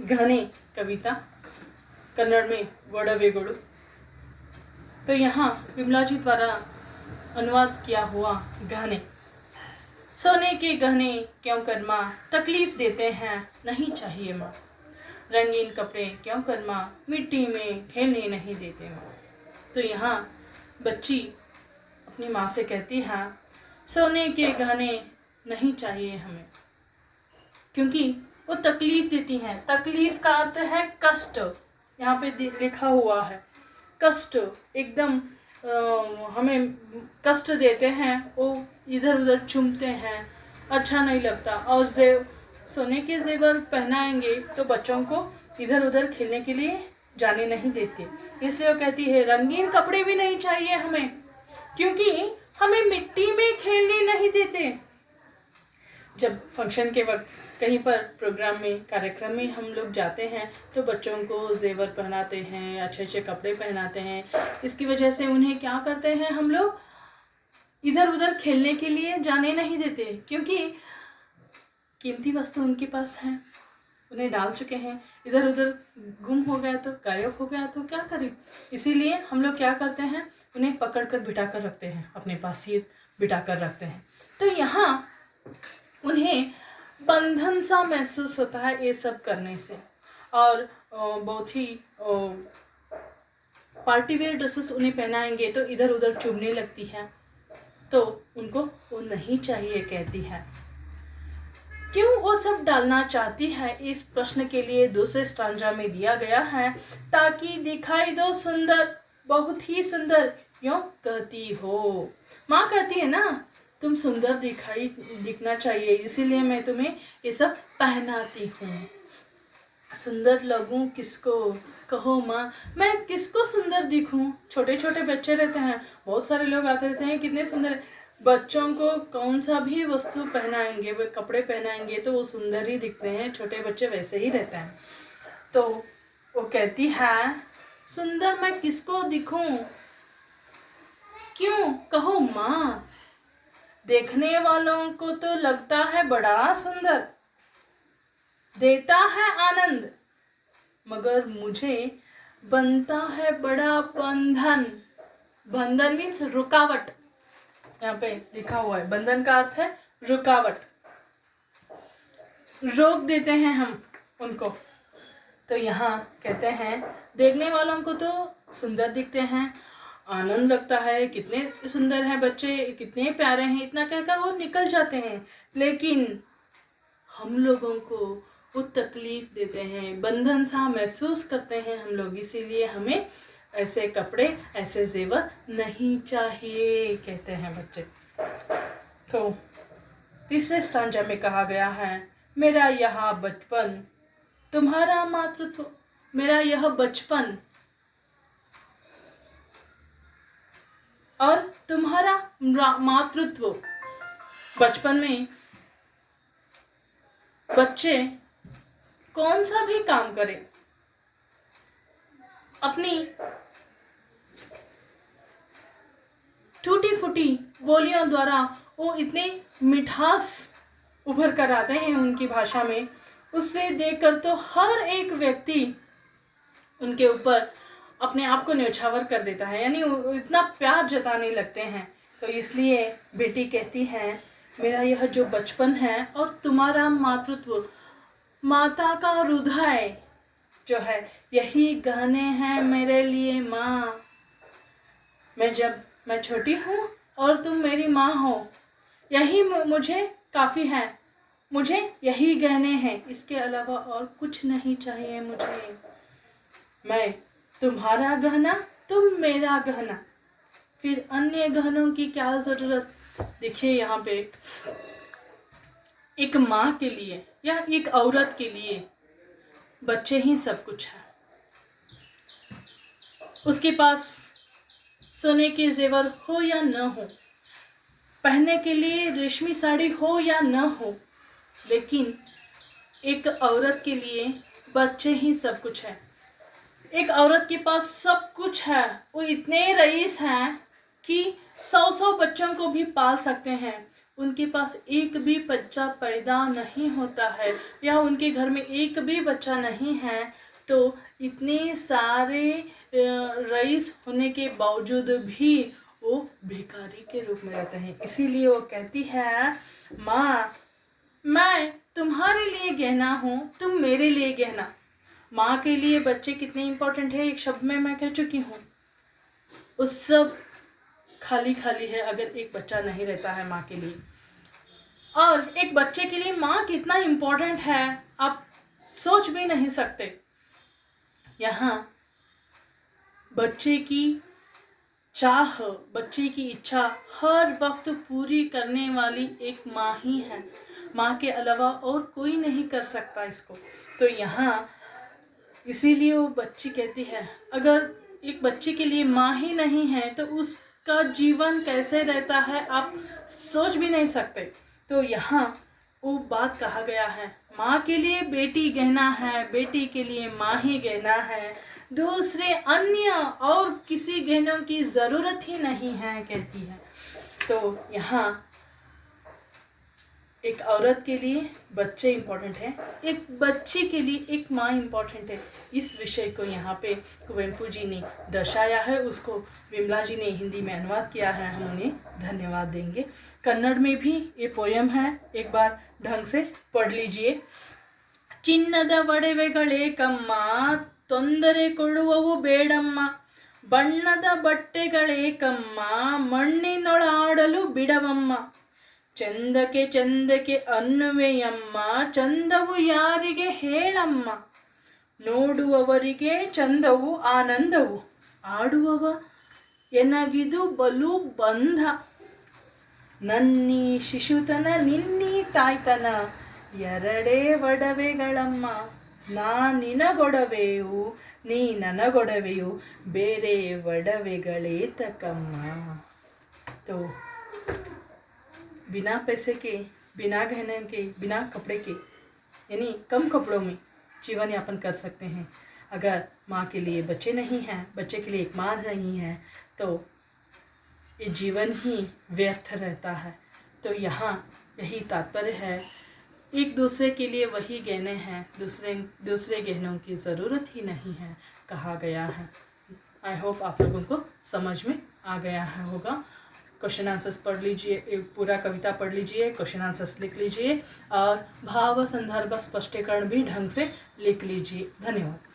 गहने कविता, कन्नड़ में वडवेगोडु। तो यहाँ विमला जी द्वारा अनुवाद किया हुआ गहने। सोने के गहने क्यों कर माँ तकलीफ देते हैं, नहीं चाहिए माँ। रंगीन कपड़े क्यों कर माँ मिट्टी में खेलने नहीं देते माँ। तो यहाँ बच्ची अपनी माँ से कहती है सोने के गहने नहीं चाहिए हमें, क्योंकि वो तकलीफ देती हैं। तकलीफ का अर्थ है कष्ट। यहाँ पे लिखा हुआ है कष्ट, एकदम हमें कष्ट देते हैं, वो इधर उधर चूमते हैं, अच्छा नहीं लगता। और सोने के जेवर पहनाएंगे तो बच्चों को इधर उधर खेलने के लिए जाने नहीं देते। इसलिए वो कहती है रंगीन कपड़े भी नहीं चाहिए हमें, क्योंकि हमें मिट्टी में खेलने नहीं देते। जब फंक्शन के वक्त कहीं पर प्रोग्राम में, कार्यक्रम में हम लोग जाते हैं तो बच्चों को जेवर पहनाते हैं, अच्छे अच्छे कपड़े पहनाते हैं। इसकी वजह से उन्हें क्या करते हैं, हम लोग इधर उधर खेलने के लिए जाने नहीं देते, क्योंकि कीमती वस्तु उनके पास है, उन्हें डाल चुके हैं। इधर उधर गुम हो गया तो, गायब हो गया तो क्या करें। इसीलिए हम लोग क्या करते हैं, उन्हें पकड़ कर बिठा कर रखते हैं, अपने पास ही बिठा कर रखते हैं। तो यहाँ उन्हें बंधन सा महसूस होता है ये सब करने से। और बहुत ही पार्टी वेयर ड्रेसेस उन्हें पहनाएंगे तो इधर उधर चुभने लगती है, तो उनको वो नहीं चाहिए कहती है। क्यों वो सब डालना चाहती है, इस प्रश्न के लिए दूसरे स्टांजा में दिया गया है। ताकि दिखाई दो सुंदर, बहुत ही सुंदर क्यों कहती हो। माँ कहती है ना तुम सुंदर दिखना चाहिए, इसीलिए मैं तुम्हें ये सब पहनाती हूँ। सुंदर लगूं किसको, कहो माँ मैं किसको सुंदर दिखूं। छोटे छोटे बच्चे रहते हैं, बहुत सारे लोग आते रहते हैं, कितने सुंदर। बच्चों को कौन सा भी वस्तु पहनाएंगे, वे कपड़े पहनाएंगे तो वो सुंदर ही दिखते हैं। छोटे बच्चे वैसे ही रहते हैं। तो वो कहती है सुंदर मैं किसको दिखूं, क्यों कहो माँ। देखने वालों को तो लगता है बड़ा सुंदर, देता है आनंद, मगर मुझे बनता है बड़ा बंधन। बंधन मीन्स रुकावट, यहाँ पे लिखा हुआ है। बंधन का अर्थ है रुकावट, रोक देते हैं हम उनको। तो यहाँ कहते हैं देखने वालों को तो सुंदर दिखते हैं, आनंद लगता है, कितने सुंदर हैं बच्चे, कितने प्यारे हैं, इतना कहकर वो निकल जाते हैं। लेकिन हम लोगों को वो तकलीफ देते हैं, बंधन सा महसूस करते हैं हम लोग। इसीलिए हमें ऐसे कपड़े, ऐसे जेवर नहीं चाहिए कहते हैं बच्चे। तो तीसरे स्टांजा में कहा गया है मेरा यह बचपन तुम्हारा मातृत्व। मेरा यह बचपन और तुम्हारा मातृत्व। बचपन में बच्चे कौन सा भी काम करें, अपनी टूटी फूटी बोलियों द्वारा वो इतने मिठास उभर कर आते हैं उनकी भाषा में, उससे देखकर तो हर एक व्यक्ति उनके ऊपर अपने आप को न्यौछावर कर देता है, यानी इतना प्यार जताने लगते हैं। तो इसलिए बेटी कहती है मेरा यह जो बचपन है और तुम्हारा मातृत्व, माता का हृदय जो है, यही गहने हैं मेरे लिए माँ। मैं छोटी हूँ और तुम मेरी माँ हो, यही मुझे काफ़ी है। मुझे यही गहने हैं, इसके अलावा और कुछ नहीं चाहिए मुझे। मैं तुम्हारा गहना, तुम मेरा गहना, फिर अन्य गहनों की क्या ज़रूरत। देखिए यहाँ पे एक माँ के लिए या एक औरत के लिए बच्चे ही सब कुछ है। उसके पास सोने के जेवर हो या न हो, पहनने के लिए रेशमी साड़ी हो या न हो, लेकिन एक औरत के लिए बच्चे ही सब कुछ है। एक औरत के पास सब कुछ है, वो इतने रईस हैं कि 100 बच्चों को भी पाल सकते हैं। उनके पास एक भी बच्चा पैदा नहीं होता है या उनके घर में एक भी बच्चा नहीं है, तो इतने सारे रईस होने के बावजूद भी वो भिखारी के रूप में रहते हैं। इसीलिए वो कहती है, माँ मैं तुम्हारे लिए गहना हूँ, तुम मेरे लिए गहना। माँ के लिए बच्चे कितने इम्पोर्टेंट है एक शब्द में मैं कह चुकी हूँ। उस सब खाली खाली है अगर एक बच्चा नहीं रहता है माँ के लिए। और एक बच्चे के लिए माँ कितना इम्पोर्टेंट है आप सोच भी नहीं सकते। यहाँ बच्चे की चाह, बच्चे की इच्छा हर वक्त पूरी करने वाली एक माँ ही है। माँ के अलावा और कोई नहीं कर सकता इसको। तो यहाँ इसीलिए वो बच्ची कहती है, अगर एक बच्चे के लिए माँ ही नहीं है तो उसका जीवन कैसे रहता है आप सोच भी नहीं सकते। तो यहाँ वो बात कहा गया है, माँ के लिए बेटी गहना है, बेटी के लिए माँ ही गहना है, दूसरे अन्य और किसी गहनों की ज़रूरत ही नहीं है कहती है। तो यहाँ एक औरत के लिए बच्चे इम्पोर्टेंट है, एक बच्चे के लिए एक माँ इम्पोर्टेंट है। इस विषय को यहाँ पे कुवेंपु जी ने दर्शाया है, उसको विमला जी ने हिंदी में अनुवाद किया है, हम उन्हें धन्यवाद देंगे। कन्नड़ में भी ये पोयम है, एक बार ढंग से पढ़ लीजिए। ಚಿನ್ನದ ಒಡವೆಗಳೇ ಕಮ್ಮ, ತೊಂದರೆ ಕೊಡುವವು ಬೇಡಮ್ಮ, ಬಣ್ಣದ ಬಟ್ಟೆಗಳೇ ಕಮ್ಮ, ಮಣ್ಣಿನೊಳಾಡಲು ಬಿಡವಮ್ಮ, ಚಂದಕ್ಕೆ ಚಂದಕ್ಕೆ ಅನ್ನುವೆಯಮ್ಮ, ಚಂದವು ಯಾರಿಗೆ ಹೇಳಮ್ಮ, ನೋಡುವವರಿಗೆ ಚಂದವು ಆನಂದವು, ಆಡುವವ ಎನಗಿದು ಬಲು ಬಂಧ, ನನ್ನೀ ಶಿಶುತನ ನಿನ್ನೀ ತಾಯ್ತನ, ಎರಡೇ ಒಡವೆಗಳಮ್ಮ, ನಾ ನಿನಗೊಡವೆಯು ನೀ ನನಗೊಡವೆಯು, ಬೇರೆ ಒಡವೆಗಳೇ ತಕಮ್ಮ। तो बिना पैसे के, बिना गहने के, बिना कपड़े के, यानी कम कपड़ों में जीवन यापन कर सकते हैं। अगर माँ के लिए बच्चे नहीं हैं, बच्चे के लिए एक माँ नहीं है, तो ये जीवन ही व्यर्थ रहता है। तो यहाँ यही तात्पर्य है, एक दूसरे के लिए वही गहने हैं, दूसरे गहनों की ज़रूरत ही नहीं है कहा गया है। आई होप आप लोगों को समझ में आ गया है होगा। क्वेश्चन आंसर्स पढ़ लीजिए, पूरा कविता पढ़ लीजिए, क्वेश्चन आंसर्स लिख लीजिए और भाव संदर्भ स्पष्टीकरण भी ढंग से लिख लीजिए। धन्यवाद।